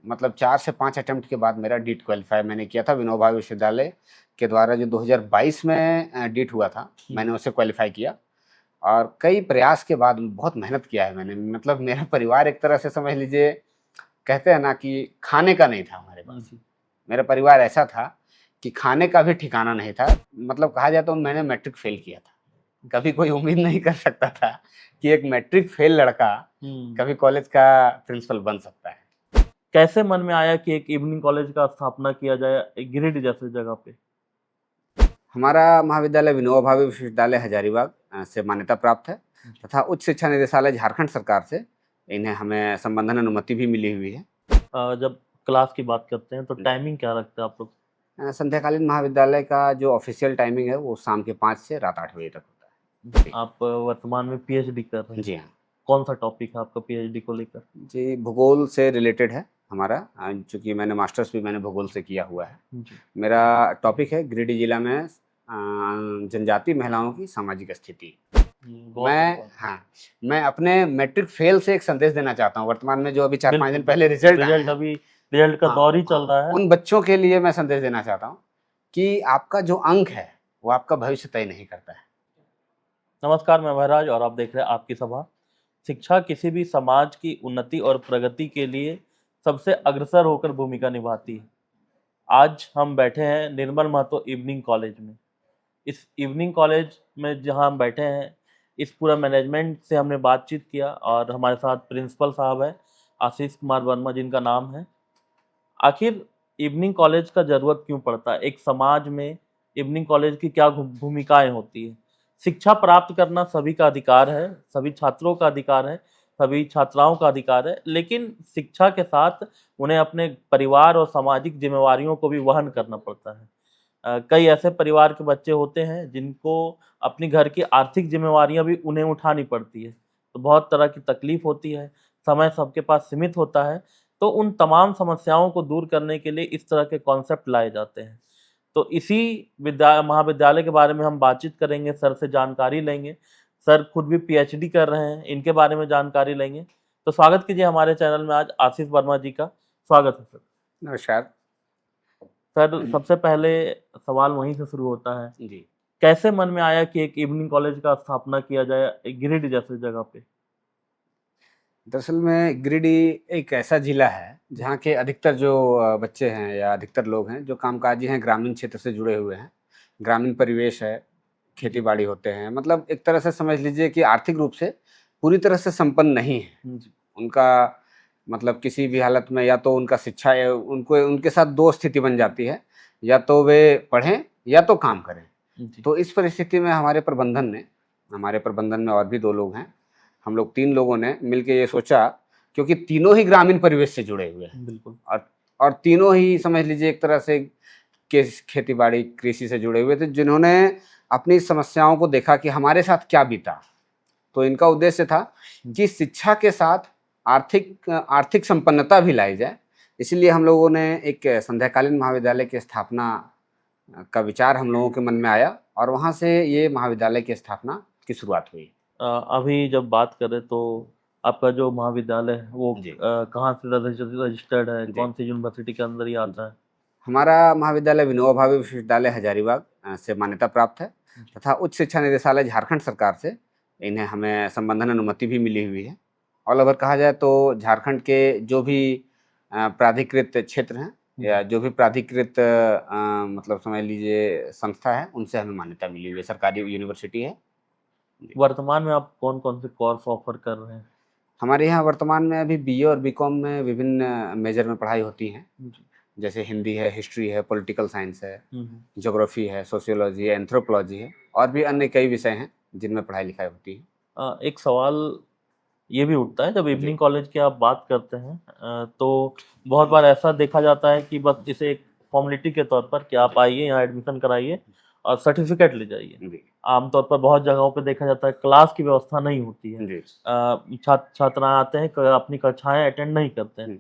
मतलब 4 से 5 अटेम्प्ट के बाद मेरा डीट क्वालिफाई मैंने किया था विनोबा भावे विश्वविद्यालय के द्वारा, जो 2022 में डीट हुआ था, मैंने उसे क्वालिफाई किया। और कई प्रयास के बाद बहुत मेहनत किया है मैंने, मतलब मेरा परिवार एक तरह से समझ लीजिए, कहते हैं ना कि खाने का नहीं था हमारे पास। मेरा परिवार ऐसा था कि खाने का भी ठिकाना नहीं था। मतलब कहा जाए तो मैंने मैट्रिक फेल किया था। कभी कोई उम्मीद नहीं कर सकता था कि एक मैट्रिक फेल लड़का कभी कॉलेज का प्रिंसिपल बन सकता है। कैसे मन में आया कि एक इवनिंग कॉलेज का स्थापना किया जाए गिरिडीह जैसे जगह पे? हमारा महाविद्यालय विनोबा भावे विश्वविद्यालय हजारीबाग से मान्यता प्राप्त है तथा उच्च शिक्षा निदेशालय झारखंड सरकार से इन्हें हमें संबंधन अनुमति भी मिली हुई है। जब क्लास की बात करते हैं तो टाइमिंग क्या रखते हैं आप लोग? संध्याकालीन महाविद्यालय का जो ऑफिशियल टाइमिंग है वो शाम के 5 से रात 8 बजे तक होता है। आप वर्तमान में पीएचडी कर रहे हैं? जी हाँ। कौन सा टॉपिक है आपका पीएचडी को लेकर? जी, भूगोल से रिलेटेड है हमारा, चूँकि मैंने मास्टर्स भी मैंने भूगोल से किया हुआ है। मेरा टॉपिक है गिरिडीह जिला में जनजाति महिलाओं की सामाजिक स्थिति। मैं अपने मैट्रिक फेल से एक संदेश देना चाहता हूँ। वर्तमान में जो अभी 4-5 दिन पहले रिजल्ट का दौर ही चल रहा है। उन बच्चों के लिए मैं संदेश देना चाहता हूँ कि आपका जो अंक है वो आपका भविष्य तय नहीं करता है। नमस्कार, मैं महराज और आप देख रहे हैं आपकी सभा। शिक्षा किसी भी समाज की उन्नति और प्रगति के लिए सबसे अग्रसर होकर भूमिका निभाती है। आज हम बैठे हैं निर्मल महतो इवनिंग कॉलेज में। इस इवनिंग कॉलेज में जहां हम बैठे हैं, इस पूरा मैनेजमेंट से हमने बातचीत किया और हमारे साथ प्रिंसिपल साहब है आशीष कुमार वर्मा, जिनका नाम है। आखिर इवनिंग कॉलेज का ज़रूरत क्यों पड़ता है? एक समाज में इवनिंग कॉलेज की क्या भूमिकाएं होती है? शिक्षा प्राप्त करना सभी का अधिकार है, सभी छात्रों का अधिकार है, सभी छात्राओं का अधिकार है, लेकिन शिक्षा के साथ उन्हें अपने परिवार और सामाजिक जिम्मेवारियों को भी वहन करना पड़ता है। कई ऐसे परिवार के बच्चे होते हैं जिनको अपनी घर की आर्थिक जिम्मेवारियां भी उन्हें उठानी पड़ती है, तो बहुत तरह की तकलीफ होती है, समय सबके पास सीमित होता है। तो उन तमाम समस्याओं को दूर करने के लिए इस तरह के कॉन्सेप्ट लाए जाते हैं। तो इसी महाविद्यालय के बारे में हम बातचीत करेंगे, सर से जानकारी लेंगे। सर खुद भी पीएचडी कर रहे हैं, इनके बारे में जानकारी लेंगे। तो स्वागत कीजिए हमारे चैनल में आज आशीष वर्मा जी का। स्वागत है सर। नमस्कार सर, सबसे पहले सवाल वहीं से शुरू होता है जी। कैसे मन में आया कि एक इवनिंग कॉलेज का स्थापना किया जाए गिरिडीह जैसे जगह पे? दरअसल में गिरिडीह एक ऐसा जिला है जहाँ के अधिकतर जो बच्चे हैं या अधिकतर लोग हैं जो कामकाजी हैं, ग्रामीण क्षेत्र से जुड़े हुए हैं। ग्रामीण परिवेश है, खेती बाड़ी होते हैं, मतलब एक तरह से समझ लीजिए कि आर्थिक रूप से पूरी तरह से संपन्न नहीं है। उनका मतलब किसी भी हालत में या तो उनका शिक्षा या उनको उनके साथ दो स्थिति बन जाती है, या तो वे पढ़ें या तो काम करें। तो इस परिस्थिति में हमारे प्रबंधन में और भी 2 लोग हैं, हम लोग 3 लोगों ने मिलके ये सोचा, क्योंकि तीनों ही ग्रामीण परिवेश से जुड़े हुए हैं। बिल्कुल। और तीनों ही समझ लीजिए एक तरह से खेती बाड़ी कृषि से जुड़े हुए थे, जिन्होंने अपनी समस्याओं को देखा कि हमारे साथ क्या बीता। तो इनका उद्देश्य था कि शिक्षा के साथ आर्थिक संपन्नता भी लाई जाए। इसलिए हम लोगों ने एक संध्याकालीन महाविद्यालय की स्थापना का विचार हम लोगों के मन में आया और वहाँ से ये महाविद्यालय की स्थापना की शुरुआत हुई। अभी जब बात करें तो आपका जो महाविद्यालय है वो कहाँ से रजिस्टर्ड है, कौन सी यूनिवर्सिटी के अंदर ही आता है? हमारा महाविद्यालय विनोबा भावे विश्वविद्यालय हजारीबाग से मान्यता प्राप्त है तथा उच्च शिक्षा निदेशालय झारखंड सरकार से इन्हें हमें संबंधन अनुमति भी मिली हुई है। ऑल ओवर कहा जाए तो झारखंड के जो भी प्राधिकृत क्षेत्र हैं या जो भी प्राधिकृत मतलब समझ लीजिए संस्था है, उनसे हमें मान्यता मिली हुई है, सरकारी यूनिवर्सिटी है। वर्तमान में आप कौन कौन से कोर्स ऑफर कर रहे हैं? हमारे यहाँ वर्तमान में अभी बीए और बीकॉम में विभिन्न मेजर में पढ़ाई होती है, जैसे हिंदी है, हिस्ट्री है, पॉलिटिकल साइंस है, ज्योग्राफी है, सोशियोलॉजी है, एंथ्रोपोलॉजी है और भी अन्य कई विषय हैं जिनमें पढ़ाई लिखाई होती है। एक सवाल ये भी उठता है जब इवनिंग कॉलेज की आप बात करते हैं, तो बहुत बार ऐसा देखा जाता है कि बस इसे एक फॉर्मेलिटी के तौर पर कि आप आइए यहाँ एडमिशन कराइए और सर्टिफिकेट ले जाइए। आमतौर पर बहुत जगहों पे देखा जाता है क्लास की व्यवस्था नहीं होती है, छात्र आते हैं अपनी कक्षाएं अटेंड नहीं करते हैं।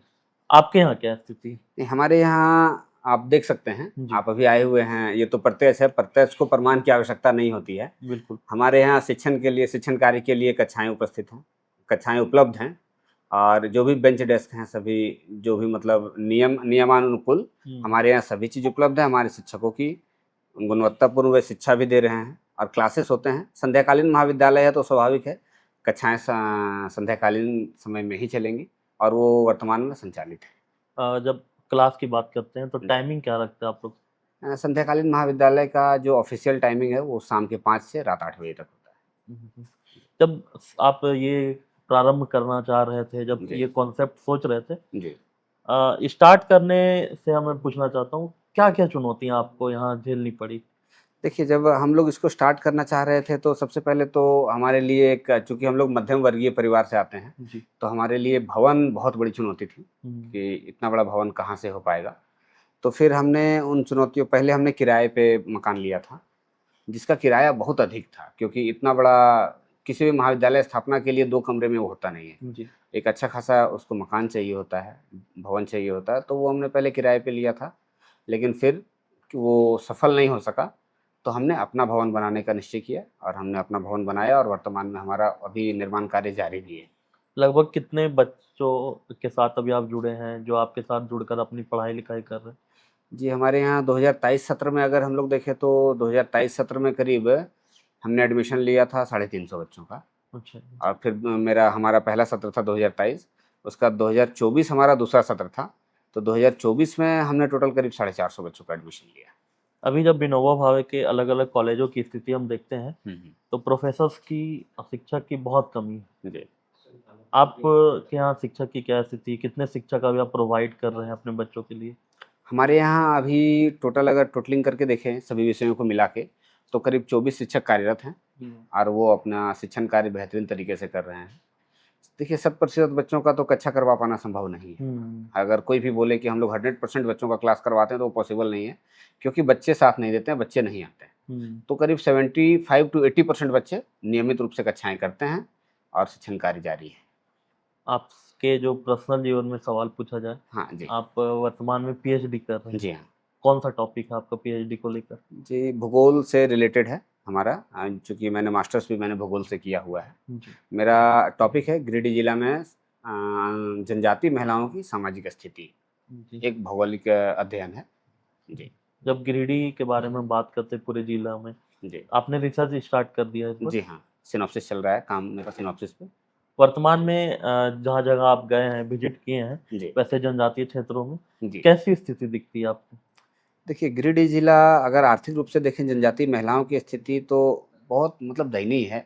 आपके यहाँ क्या स्थिति? हमारे यहाँ आप देख सकते हैं, आप अभी आए हुए हैं, ये तो प्रत्यक्ष है, प्रत्यक्ष को प्रमाण की आवश्यकता नहीं होती है। बिल्कुल। हमारे यहाँ शिक्षण कार्य के लिए कक्षाएं उपस्थित हैं, कक्षाएं उपलब्ध हैं और जो भी बेंच डेस्क हैं सभी, जो भी मतलब नियमानुकूल हमारे यहाँ सभी चीज़ उपलब्ध है। हमारे शिक्षकों की गुणवत्तापूर्ण वे शिक्षा भी दे रहे हैं और क्लासेस होते हैं। संध्याकालीन महाविद्यालय है तो स्वाभाविक है कक्षाएं संध्याकालीन समय में ही चलेंगी और वो वर्तमान में संचालित है। जब क्लास की बात करते हैं तो टाइमिंग क्या रखते हैं आप लोग? संध्याकालीन महाविद्यालय का जो ऑफिशियल टाइमिंग है वो शाम के 5 से रात 8 बजे तक होता है। जब आप ये प्रारंभ करना चाह रहे थे, जब जी। ये कॉन्सेप्ट सोच रहे थे, जी। स्टार्ट करने से मैं पूछना चाहता हूँ, क्या-क्या चुनौतियाँ आपको यहाँ झेलनी पड़ी? देखिए, जब हम लोग इसको स्टार्ट करना चाह रहे थे तो सबसे पहले तो हमारे लिए एक, चूँकि हम लोग मध्यम वर्गीय परिवार से आते हैं, जी। तो हमारे लिए भवन बहुत बड़ी चुनौती थी हुँ। कि इतना बड़ा भवन कहाँ से हो पाएगा। तो फिर हमने उन चुनौतियों, पहले हमने किराए पे मकान लिया था, जिसका किराया बहुत अधिक था क्योंकि इतना बड़ा किसी भी महाविद्यालय स्थापना के लिए 2 कमरे में वो होता नहीं है। जी। एक अच्छा खासा उसको मकान चाहिए होता है, भवन चाहिए होता है, तो वो हमने पहले किराए पे लिया था। लेकिन फिर वो सफल नहीं हो सका, तो हमने अपना भवन बनाने का निश्चय किया और हमने अपना भवन बनाया और वर्तमान में हमारा अभी निर्माण कार्य जारी भी है। लगभग कितने बच्चों के साथ अभी आप जुड़े हैं, जो आपके साथ जुड़कर अपनी पढ़ाई-लिखाई कर रहे हैं? जी, हमारे यहाँ 2023 सत्र में अगर हम लोग देखें तो 2023 सत्र में करीब हमने एडमिशन लिया था 350 बच्चों का। अच्छा। और फिर हमारा पहला सत्र था 2023, उसका 2024 हमारा दूसरा सत्र था। तो 2024 में हमने टोटल करीब 450 बच्चों का एडमिशन लिया। अभी जब विनोबा भावे के अलग-अलग कॉलेजों की स्थिति हम देखते हैं, तो प्रोफ़ेसर्स की और शिक्षक की बहुत कमी है। जी। आप के यहाँ शिक्षक की क्या स्थिति? कितने शिक्षक अभी आप प्रोवाइड कर रहे हैं अपने बच्चों के लिए? हमारे यहाँ अभी टोटल अगर टोटलिंग करके देखें सभी विषयों को मिला के, तो करीब 24 शिक्षक कार्यरत हैं और वो अपना शिक्षण कार्य बेहतरीन तरीके से कर रहे हैं। देखिए, 100% बच्चों का तो कक्षा करवा पाना संभव नहीं है। अगर कोई भी बोले कि हम लोग 100% बच्चों का क्लास करवाते हैं तो वो पॉसिबल नहीं है, क्योंकि बच्चे साथ नहीं देते हैं, बच्चे नहीं आते हैं। तो करीब 75 to 80% बच्चे नियमित रूप से कक्षाएं करते हैं और शिक्षण कार्य जारी है। आपके जो पर्सनल जीवन में सवाल पूछा जाए, हाँ जी। आप वर्तमान में पीएचडी कर रहे हैं। जी हाँ। कौन-सा टॉपिक है आपका पीएचडी को लेकर? जी, भूगोल से रिलेटेड है हमारा, चूँकि मैंने मास्टर्स भी मैंने भूगोल से किया हुआ है। जी। मेरा टॉपिक है गिरिडीह जिला में जनजातीय महिलाओं की सामाजिक स्थिति, जी। एक भौगोलिक अध्ययन है। जी। जब गिरिडीह के बारे में बात करते हैं पूरे जिला में, जी। आपने रिसर्च स्टार्ट कर दिया है इस पर? जी हाँ, सिनॉप्सिस चल रहा है, काम मेरा सिनॉप्सिस पे। वर्तमान में जहाँ-जहाँ आप गए हैं, विज़िट किए हैं, जी। वैसे जनजातीय क्षेत्रों में जी। कैसी स्थिति दिखती है आपको? देखिए, गिरिडीह जिला अगर आर्थिक रूप से देखें जनजातीय महिलाओं की स्थिति तो बहुत मतलब दयनीय है।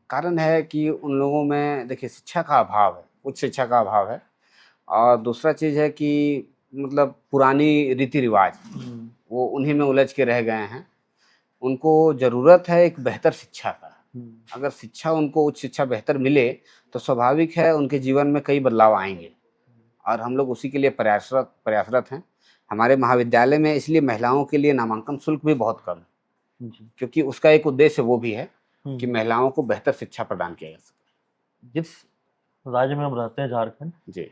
कारण है कि उन लोगों में देखिए शिक्षा का अभाव है, उच्च शिक्षा का अभाव है और दूसरा चीज़ है कि मतलब पुरानी रीति-रिवाज वो उन्हीं में उलझ के रह गए हैं। उनको ज़रूरत है एक बेहतर शिक्षा का। अगर शिक्षा उनको उच्च शिक्षा बेहतर मिले तो स्वाभाविक है उनके जीवन में कई बदलाव आएँगे और हम लोग उसी के लिए प्रयासरत हैं। हमारे महाविद्यालय में इसलिए महिलाओं के लिए नामांकन शुल्क भी बहुत कम है, क्योंकि उसका एक उद्देश्य वो भी है कि महिलाओं को बेहतर शिक्षा प्रदान किया जा सके। जिस राज्य में हम रहते हैं, झारखंड, जी।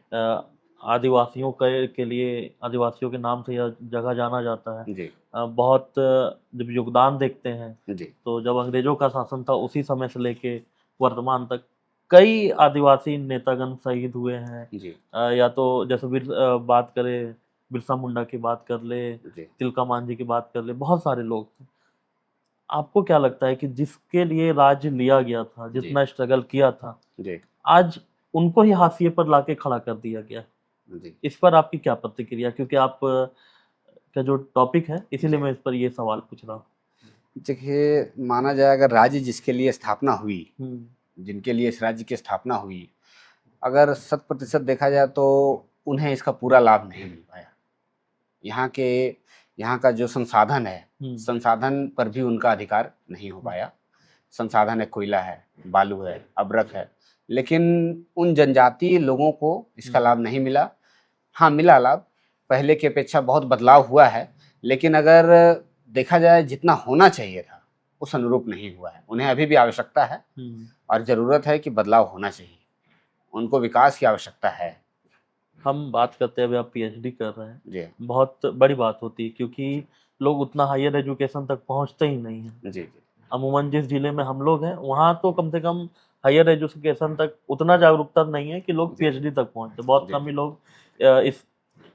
आदिवासियों के लिए, आदिवासियों के नाम से यह जगह जाना जाता है। जी। बहुत जब योगदान देखते हैं, जी। तो जब अंग्रेजों का शासन था उसी समय से लेके वर्तमान तक कई आदिवासी नेतागण शहीद हुए हैं। जी। या तो जैसे बात करें बिरसा मुंडा की बात कर ले, जी। तिलका मांझी की बात कर ले, बहुत सारे लोग थे। आपको क्या लगता है कि जिसके लिए राज्य लिया गया था, जितना स्ट्रगल किया था, जी। आज उनको ही हाशिए पर लाके खड़ा कर दिया गया? जी। इस पर आपकी क्या प्रतिक्रिया? क्योंकि आप का जो टॉपिक है, इसीलिए मैं इस पर ये सवाल पूछ रहा हूँ। देखिए, माना जाए अगर राज्य जिसके लिए स्थापना हुई, जिनके लिए इस राज्य की स्थापना हुई, अगर 100% देखा जाए तो उन्हें इसका पूरा लाभ नहीं मिल पाया। यहाँ का जो संसाधन है, संसाधन पर भी उनका अधिकार नहीं हो पाया। संसाधन है, कोयला है, बालू है, अभ्रक है, लेकिन उन जनजातीय लोगों को इसका लाभ नहीं मिला। हाँ, मिला लाभ, पहले की अपेक्षा बहुत बदलाव हुआ है, लेकिन अगर देखा जाए जितना होना चाहिए था उस अनुरूप नहीं हुआ है। उन्हें अभी भी आवश्यकता है और ज़रूरत है कि बदलाव होना चाहिए, उनको विकास की आवश्यकता है। हम बात करते हैं, अभी आप पीएचडी कर रहे हैं, जी। बहुत बड़ी बात होती है क्योंकि लोग उतना हायर एजुकेशन तक पहुंचते ही नहीं हैं। जी। अमूमन जिस जिले में हम लोग हैं, वहाँ तो कम से कम हायर एजुकेशन तक उतना जागरूकता नहीं है कि लोग जी। पीएचडी तक पहुंचते, बहुत जी, कम ही जी। लोग इस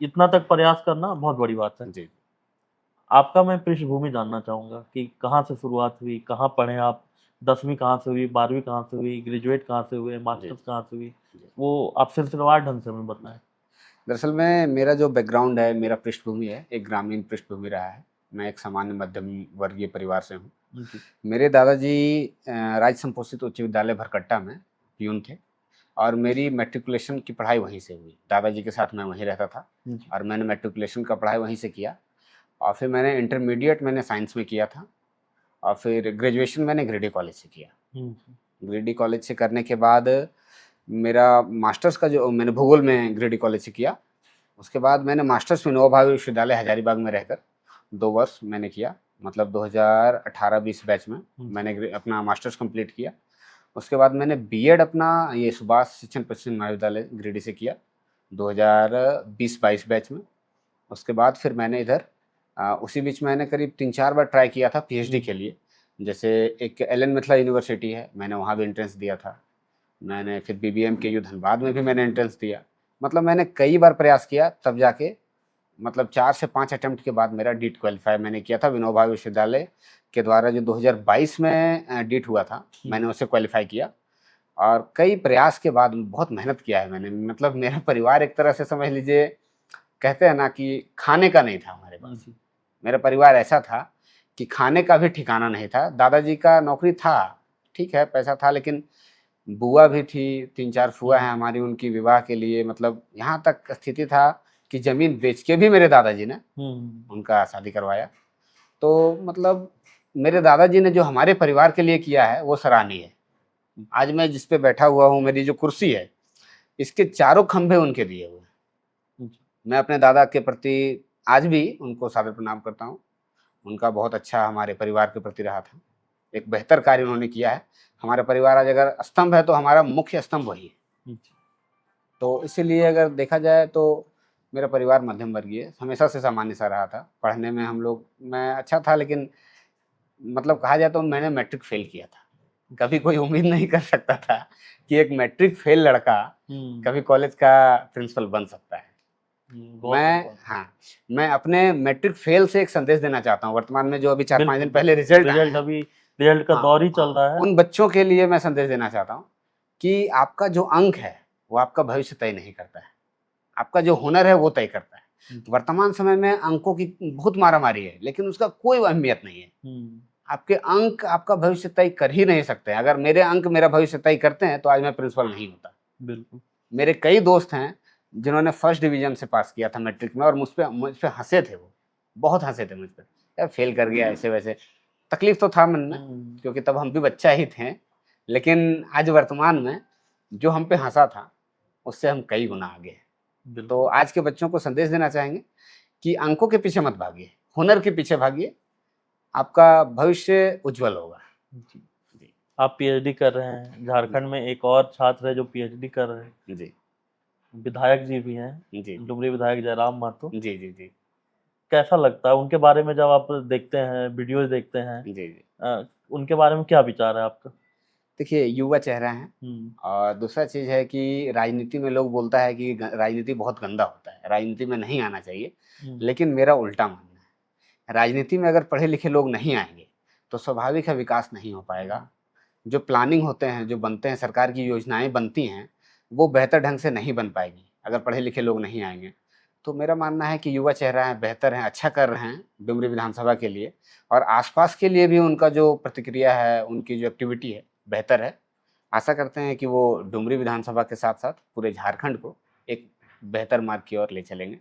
इतना तक प्रयास करना बहुत बड़ी बात है। जी। आपका मैं पृष्ठभूमि जानना चाहूँगा कि कहाँ से शुरुआत हुई, कहाँ पढ़े आप, 10वीं कहाँ से हुई, 12वीं कहाँ से हुई, ग्रेजुएट कहाँ से हुए, जी, मास्टर्स कहाँ से हुई? जी। वो आप सिलसिलेवार ढंग से हमें बताएँ। दरअसल में मेरा जो बैकग्राउंड है, मेरा पृष्ठभूमि है, एक ग्रामीण पृष्ठभूमि रहा है। मैं एक सामान्य मध्यम वर्गीय परिवार से हूँ। जी। मेरे दादाजी राज्य संपोषित उच्च विद्यालय भरकट्टा में प्यून थे और मेरी मैट्रिकुलेशन की पढ़ाई वहीं से हुई। दादाजी के साथ मैं वहीं रहता था जी। और मैंने मैट्रिकुलेशन का पढ़ाई वहीं से किया और फिर मैंने इंटरमीडिएट मैंने साइंस में किया था और फिर ग्रेजुएशन मैंने गिरिडीह कॉलेज से किया। जी। गिरिडीह कॉलेज से करने के बाद मेरा मास्टर्स का जो मैंने भूगोल में गिरिडीह कॉलेज से किया। उसके बाद मैंने मास्टर्स विनोबा भावे विश्वविद्यालय हजारीबाग में रहकर 2 वर्ष मैंने किया, मतलब 2018-20 बैच में मैंने अपना मास्टर्स कंप्लीट किया। उसके बाद मैंने बीएड अपना ये सुभाष शिक्षण प्रशिक्षण महाविद्यालय गिरिडीह से किया 2020-22 बैच में। उसके बाद फिर मैंने इधर उसी बीच मैंने करीब 3-4 बार ट्राई किया था पीएचडी के लिए। जैसे एक एलन मिथिला यूनिवर्सिटी है, मैंने वहाँ भी एंट्रेंस दिया था। मैंने फिर बीबीएम के यू धनबाद में भी मैंने एंट्रेंस दिया। मतलब मैंने कई बार प्रयास किया तब जाके मतलब 4 से 5 अटेम्प्ट के बाद मेरा डीट क्वालीफाई मैंने किया था विनोबा भावे विश्वविद्यालय के द्वारा जो 2022 में डीट हुआ था, मैंने उसे क्वालीफाई किया और कई प्रयास के बाद बहुत मेहनत किया है मैंने। मतलब मेरा परिवार एक तरह से समझ लीजिए, कहते हैं ना कि खाने का नहीं था हमारे पास। जी। मेरा परिवार ऐसा था कि खाने का भी ठिकाना नहीं था। दादाजी का नौकरी था, ठीक है, पैसा था, लेकिन बुआ भी थी, 3-4 फुआ हैं हमारी, उनकी विवाह के लिए मतलब यहाँ तक स्थिति था कि ज़मीन बेच के भी मेरे दादाजी ने उनका शादी करवाया। तो मतलब मेरे दादाजी ने जो हमारे परिवार के लिए किया है वो सराहनीय है। आज मैं जिस पे बैठा हुआ हूँ, मेरी जो कुर्सी है, इसके चारों खंभे उनके दिए हुए हैं। मैं अपने दादा के प्रति आज भी उनको सादर प्रणाम करता हूँ। उनका बहुत अच्छा हमारे परिवार के प्रति रहा था। एक बेहतर कार्य उन्होंने किया है। हमारा परिवार आज अगर स्तंभ है तो हमारा मुख्य स्तंभ वही है। तो इसीलिए अगर देखा जाए तो मेरा परिवार मध्यम वर्गीय हमेशा से सामान्य सा रहा था। पढ़ने में मैं अच्छा था, लेकिन मतलब कहा जाए तो मैंने मैट्रिक फेल किया था। कभी कोई उम्मीद नहीं कर सकता था कि एक मैट्रिक फेल लड़का कभी कॉलेज का प्रिंसिपल बन सकता है। मैं अपने मैट्रिक फेल से एक संदेश देना चाहता हूँ। वर्तमान में जो अभी 4-5 दिन पहले रिजल्ट अभी रिजल्ट का दौर ही चल रहा है। उन बच्चों के लिए मैं संदेश देना चाहता हूँ कि आपका जो अंक है वो आपका भविष्य तय नहीं करता है, आपका जो हुनर है वो तय करता है। वर्तमान समय में अंकों की बहुत मारामारी है, लेकिन उसका कोई अहमियत नहीं है। आपके अंक आपका भविष्य तय कर ही नहीं सकते। अगर मेरे अंक मेरा भविष्य तय करते हैं तो आज मैं प्रिंसिपल नहीं होता। बिल्कुल। मेरे कई दोस्त हैं जिन्होंने फर्स्ट डिवीजन से पास किया था मैट्रिक में और मुझ पे हंसे थे, वो बहुत हंसे थे मुझ पे, यार फेल कर गया ऐसे वैसे। तकलीफ तो था मन में, क्योंकि तब हम भी बच्चा ही थे, लेकिन आज वर्तमान में जो हम पे हंसा था उससे हम कई गुना आगे हैं। तो आज के बच्चों को संदेश देना चाहेंगे कि अंकों के पीछे मत भागिए, हुनर के पीछे भागिए, आपका भविष्य उज्जवल होगा। जी। आप पीएचडी कर रहे हैं, झारखंड में एक और छात्र है जो पीएचडी कर रहे हैं। जी। विधायक जी भी हैं, जी। डुमरी विधायक जयराम महतो। जी जी जी। कैसा लगता है उनके बारे में जब आप देखते हैं, वीडियोज देखते हैं? जी जी। उनके बारे में क्या विचार है आपका? देखिए, युवा चेहरा है और दूसरा चीज़ है कि राजनीति में लोग बोलता है कि राजनीति बहुत गंदा होता है, राजनीति में नहीं आना चाहिए, लेकिन मेरा उल्टा मानना है। राजनीति में अगर पढ़े लिखे लोग नहीं आएंगे तो स्वाभाविक है विकास नहीं हो पाएगा। जो प्लानिंग होते हैं, जो बनते हैं, सरकार की योजनाएं बनती हैं, वो बेहतर ढंग से नहीं बन पाएगी अगर पढ़े लिखे लोग नहीं आएंगे। तो मेरा मानना है कि युवा चेहरा है, बेहतर हैं, अच्छा कर रहे हैं डुमरी विधानसभा के लिए और आसपास के लिए भी उनका जो प्रतिक्रिया है, उनकी जो एक्टिविटी है, बेहतर है। आशा करते हैं कि वो डुमरी विधानसभा के साथ-साथ पूरे झारखंड को एक बेहतर मार्ग की ओर ले चलेंगे।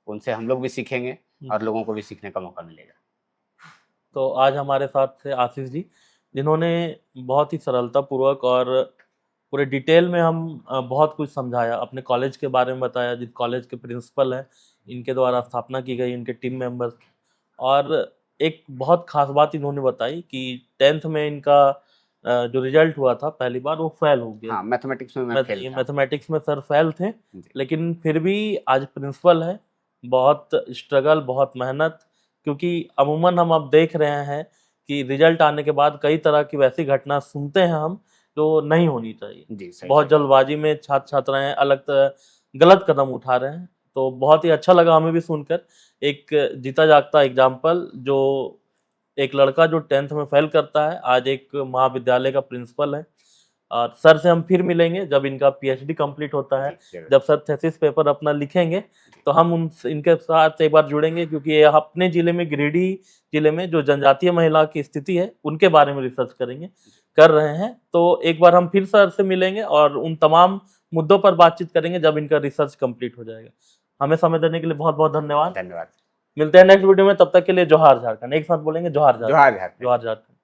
उनसे हम लोग भी सीखेंगे और लोगों को भी सीखने का मौका मिलेगा। तो आज हमारे साथ थे आशीष जी, जिन्होंने बहुत ही सरलतापूर्वक और पूरे डिटेल में बहुत कुछ समझाया, अपने कॉलेज के बारे में बताया, जिस कॉलेज के प्रिंसिपल हैं, इनके द्वारा स्थापना की गई, इनके टीम मेंबर्स। और एक बहुत ख़ास बात इन्होंने बताई कि 10th में इनका जो रिजल्ट हुआ था पहली बार, वो फेल हो गया। हाँ, मैथमेटिक्स में मैं फेल था। मैथमेटिक्स में सर फेल थे, लेकिन फिर भी आज प्रिंसिपल है। बहुत स्ट्रगल, बहुत मेहनत, क्योंकि अमूमन हम अब देख रहे हैं कि रिजल्ट आने के बाद कई तरह की वैसी घटना सुनते हैं हम जो नहीं होनी चाहिए। जी, सही, बहुत सही। जल्दबाजी में छात्र छात्राएं गलत कदम उठा रहे हैं, तो बहुत ही अच्छा लगा हमें भी सुनकर। एक जीता जागता एग्जाम्पल, जो एक लड़का जो 10th में फेल करता है, आज एक महाविद्यालय का प्रिंसिपल है। और सर से हम फिर मिलेंगे जब इनका पीएचडी कंप्लीट होता है, जी, ज़रूर। जब सर थीसिस पेपर अपना लिखेंगे, तो हम इनके साथ एक बार जुड़ेंगे, क्योंकि ये अपने जिले में, गिरिडीह जिले में जो जनजातीय महिला की स्थिति है उनके बारे में रिसर्च कर रहे हैं। तो एक बार हम फिर सर से मिलेंगे और उन तमाम मुद्दों पर बातचीत करेंगे जब इनका रिसर्च कंप्लीट हो जाएगा। हमें समय देने के लिए बहुत बहुत धन्यवाद। धन्यवाद। मिलते हैं नेक्स्ट वीडियो में, तब तक के लिए जोहार झारखंड। एक साथ बोलेंगे जोहार झारखंड। जोहार झारखंड। जोहार झारखंड।